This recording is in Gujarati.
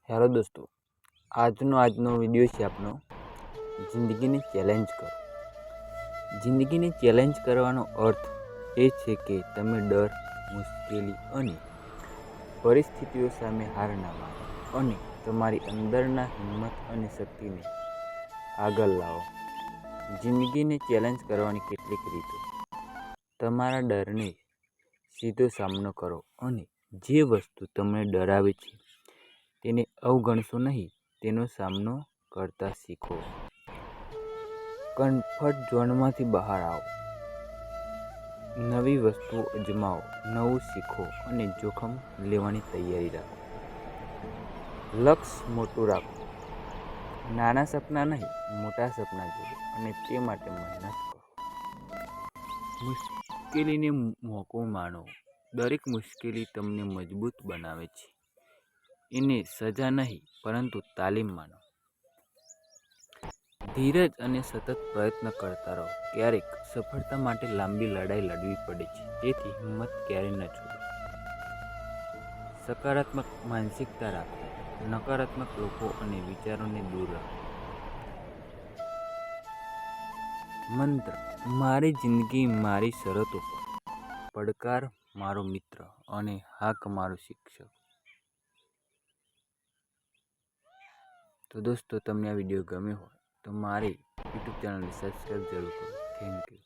હેલો દોસ્તો, આજનો વિડીયો છે આપનો જિંદગીને ચેલેન્જ કરો। જિંદગીને ચેલેન્જ કરવાનો અર્થ એ છે કે તમે ડર, મુશ્કેલી અને પરિસ્થિતિઓ સામે હાર ના માનો અને તમારી અંદરના હિંમત અને શક્તિને આગળ લાવો। જિંદગીને ચેલેન્જ કરવાની કેટલીક રીતો: તમારા ડરને સીધો સામનો કરો અને જે વસ્તુ તમને ડરાવે છે તેને અવગણશો નહીં, તેનો સામનો કરતા શીખો। કમ્ફર્ટ ઝોનમાંથી બહાર આવો, નવી વસ્તુઓ અજમાવો, નવું શીખો અને જોખમ લેવાની તૈયારી રાખો। લક્ષ્ય મોટું રાખો, નાના સપના નહીં, મોટા સપના જુઓ અને તે માટે મહેનત કરો। મુશ્કેલીને મોકો માનો, દરેક મુશ્કેલી તમને મજબૂત બનાવે છે, એને સજા નહીં પરંતુ તાલીમ માનો। ધીરજ અને સતત પ્રયત્ન કરતા રહો, ક્યારેક સફળતા માટે લાંબી લડાઈ લડવી પડે છે, તેથી હિંમત ક્યારેય ન છોડો। સકારાત્મક માનસિકતા રાખો, નકારાત્મક લોકો અને વિચારોને દૂર રાખો। મંત્ર: મારી જિંદગી મારી શરતો પર, પડકાર મારો મિત્ર અને હાક મારો શિક્ષક। તો દોસ્તો, તમને આ વિડીયો ગમ્યો હોય તો મારી યુટ્યુબ ચેનલને સબસ્ક્રાઈબ જરૂર કરો। Thank you.